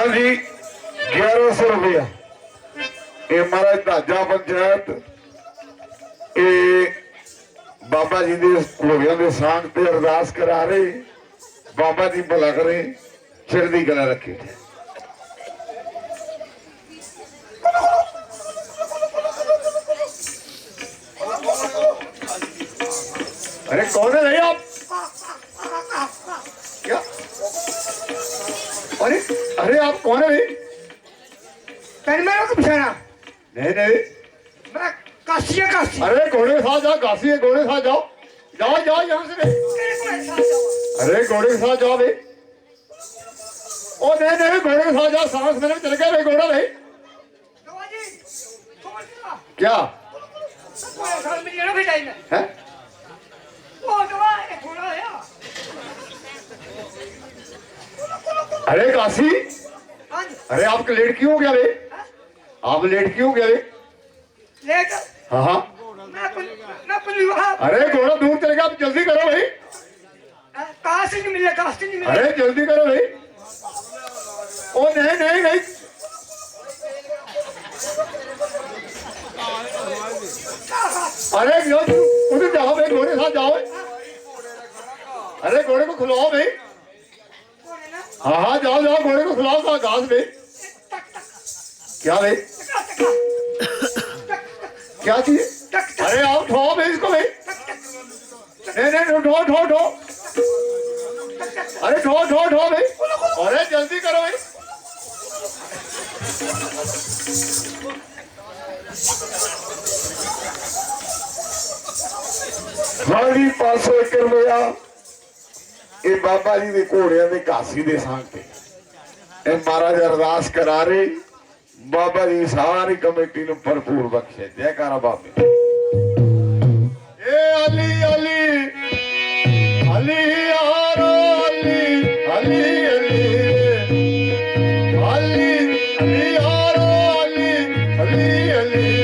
हाँ जी 1100 रुपया ये महाराज धाजा पंचायत ये बाबा जी के घोड़िया के सांग ते अरदास करा रहे बाबा जी भला करे चढ़दी कला रखे अरे कौन है भाई आप क्या अरे अरे आप कौन है भाई पहले मेरे को पूछना नहीं नहीं मैं काशी है काशी अरे घोड़े के साथ जाओ काशी है घोड़े के साथ जाओ जाओ जाओ यहाँ से तेरे को ऐसा जाओ अरे घोड़े के साथ जाओ भाई ओ नहीं नहीं घोड़े के साथ जाओ सांस मेरे में चल गया भाई घोड़ा भाई दवा जी छोड़ दिया क्या कोई साल में ये ना भेजा ही है वो दवा है थोड़ा है अरे काशी हाँ जी अरे आप लेट क्यों हो गया भाई आप लेट क्यों हो गया भाई लेकर हाँ हाँ मैं पुलिस अरे घोड़ा दूर चल गया आप जल्दी करो भाई कहाँ से नहीं मिला कहाँ से नहीं मिला अरे जल्दी करो भाई ओ नहीं नहीं नहीं अरे उधर जाओ भाई घोड़े के साथ जाओ अरे घोड़े को खुलाओ भाई हाँ हाँ जाओ जाओ घोड़े को खुलाओ कहा घास भाई क्या भाई क्या चीज अरे आओ ठो भाई इसको भाई नहीं नहीं ठो ठो ठो अरे ठो ठो ठो भाई अरे जल्दी करो भाई साढ़े 500 एकड़ रुपया ये बाबा जी के घोड़िया के घासी के संग ते महाराज अरदास करा रहे बाबा जी सारी कमेटी ने भरपूर बख्शे जयकारा बाबे ए अली अली अली यारो अली अली अली अली अली यारो अली अली अली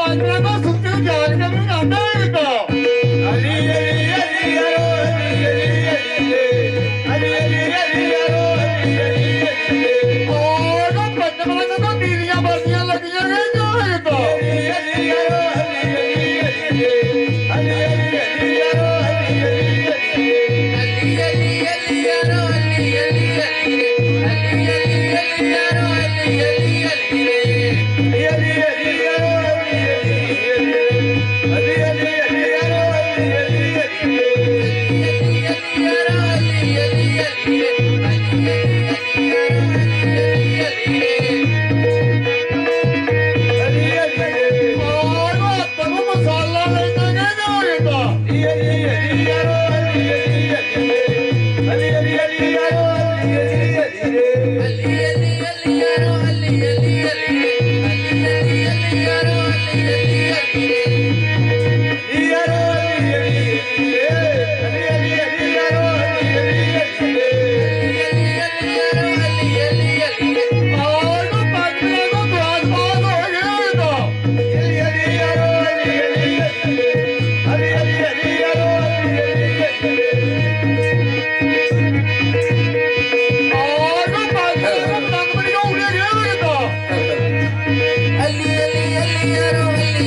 ਪਾਂਡਰਾਂ ਨੂੰ ਸੁੱਤੇ ਜਾਗ ਕੇ ਵੀ ਆਂਦਾ ਹੁੰਦਾ ਅਲੀ ਅਲੀ ਅਲੀ ਯਾਰੋ ਅਲੀ ਅਲੀ ਅਲੀ ਅਲੀ ਅਲੀ ਯਾਰੋ ਅਲੀ ਅਲੀ ਉਹ ਨਾ ਪੰਜਵਾਂ ਨੂੰ ਦੀਦੀਆਂ ਵਰਦੀਆਂ ਲੱਗੀਆਂ ਗਈਆਂ ਹੁੰਦਾ ਅਲੀ ਅਲੀ ਯਾਰੋ ਅਲੀ ਅਲੀ ਅਲੀ ਯਾਰੋ ਅਲੀ ਉਹ ਤੈਨੂੰ ਮਸਾਲਾ ਲੈਂਦਾ ਜਾਂਦਾ ਹੁੰਦਾ ਉਹ ਪੰਜਵਾਂ ਨੂੰ ਦੁਆਸ ਬਾਦ ਹੋ ਗਿਆ ਹੁੰਦਾ ਉਹ ਪੰਜਵਾਂ ਨੂੰ ਤੰਗ ਬੜੀ ਗਾਉਂਦੇ ਗਿਆ ਹੁੰਦਾ ਉਹ ਪੰਜਵਾਂ ਨੂੰ ਦਾਵਾ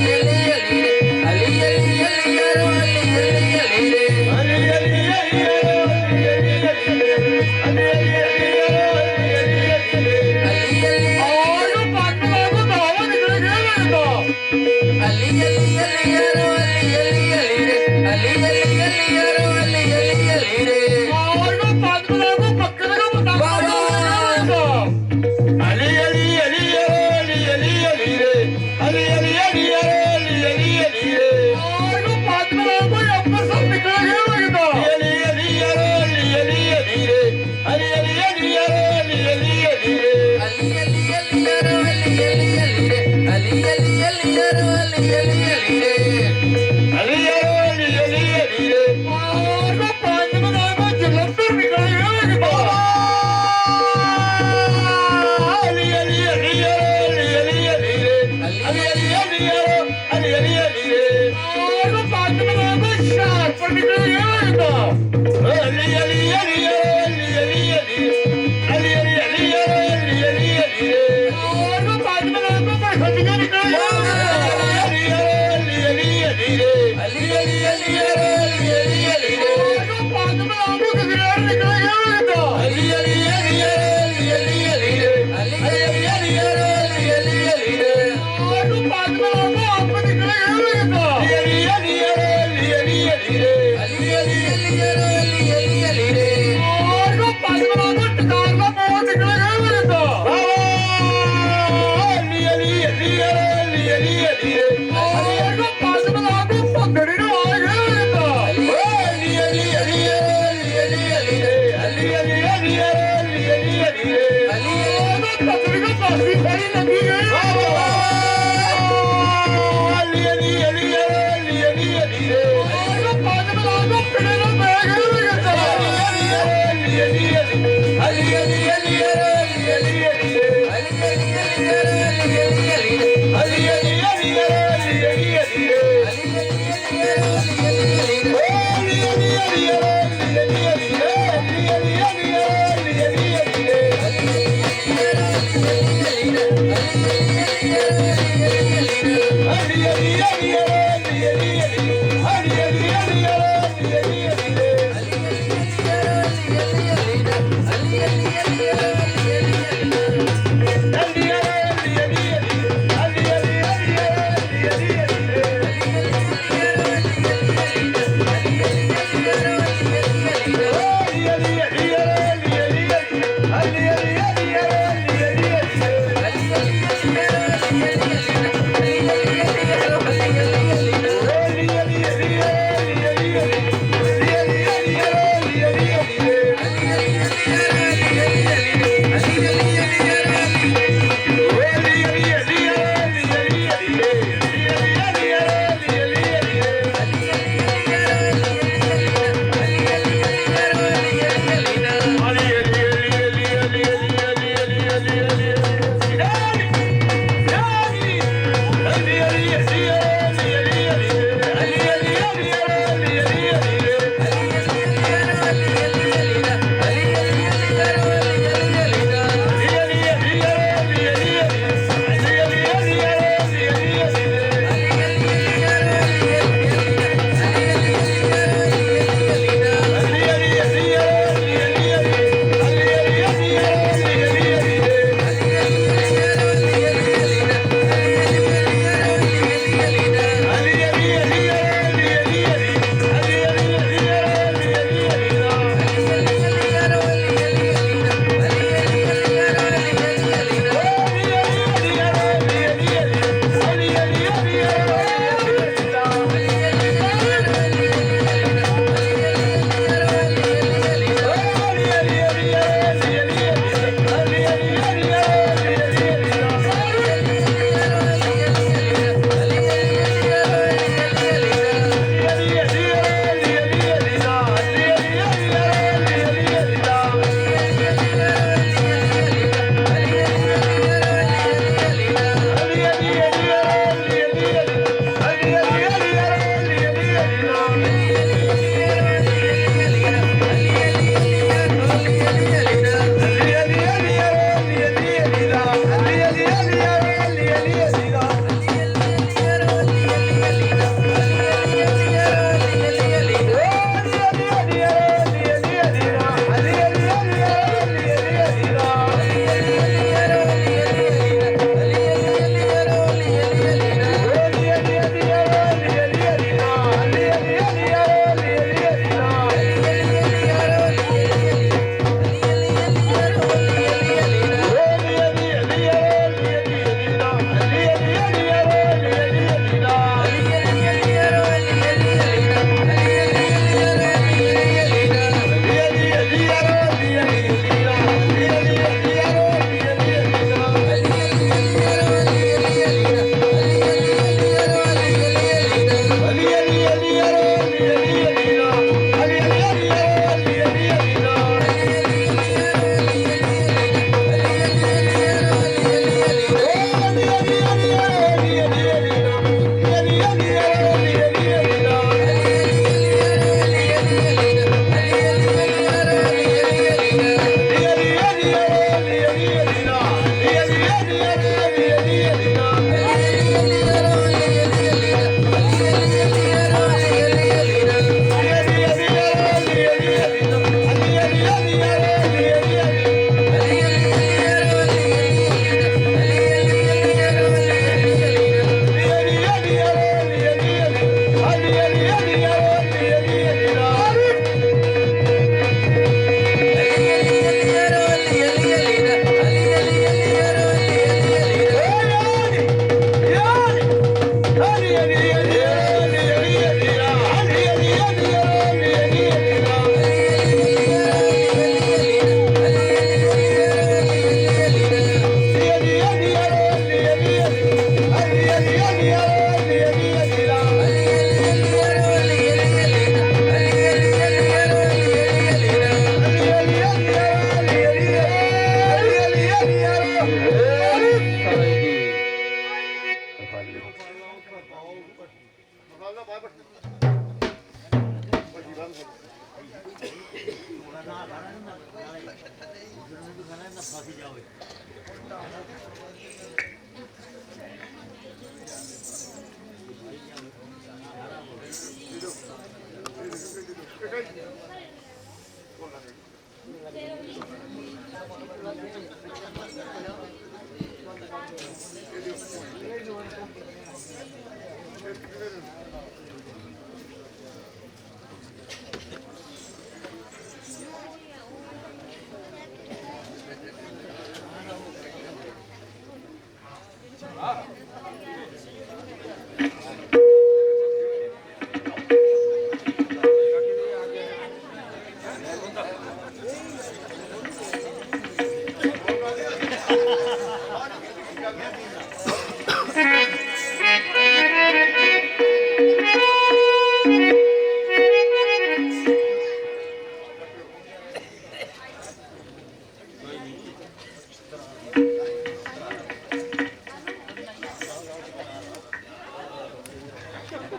ਨਿਕਲ ਗਿਆ ਹੁੰਦਾ ਉਹ ਪੰਜਵਾਂ ਨੂੰ ਬੱਕਰੇ ਨੂੰ ਪਤਾ ਹੁੰਦਾ ਉਹ ਪੰਜਵਾਂ ਨੂੰ ਅੰਮ੍ਰਿਤਸਰ ਨਿਕਲ ਗਿਆ ਹੁੰਦਾ ਉਹ ਪੰਜਵਾਂ ਨੂੰ ਜਲੰਧਰ ਨਿਕਲ ਗਿਆ ਹੁੰਦਾ ਉਹ ਪੰਜਵਾਂ ਨੂੰ ਹੁਸ਼ਿਆਰਪੁਰ ਨਿਕਲ ਗਿਆ ਹੁੰਦਾ ਉਹ ਪੰਜਵਾਂ ਨੂੰ ਬਰਖਤੀਆਂ ਨਿਕਲ ਗਿਆ ਉਹ ਪੰਜਵਾਂ ਨੂੰ ਗਗਨੇਰ ਨਿਕਲ ਗਿਆ ਹੁੰਦਾ ਉਹ ਪੰਜਵਾਂ ਨੂੰ ਅੰਬ ਨਿਕਲ ਗਿਆ ਹੁੰਦਾ ਉਹ ਪੰਜਵਾਂ ਨੂੰ ਟਕਾਰ ਦਾ ਮੋਹ ਨਿਕਲ ਗਿਆ ਹੁੰਦਾ ਉਹ ਪੰਜਵਾਂ ਨੂੰ ਭੰਗੜੀ ਨੂੰ ਆ ਗਿਆ ਹੁੰਦਾ ਉਹ ਭੰਗੜੀ ਨੂੰ ਪਾਸੀ ਸਾਰੀ ਲੱਗੀ ਗਈ ਉਹ ਪੰਜਵਾਂ ਨੂੰ ਪਿੜੇ ਨੂੰ ਪੈ ਗਿਆ ਹੁੰਦਾ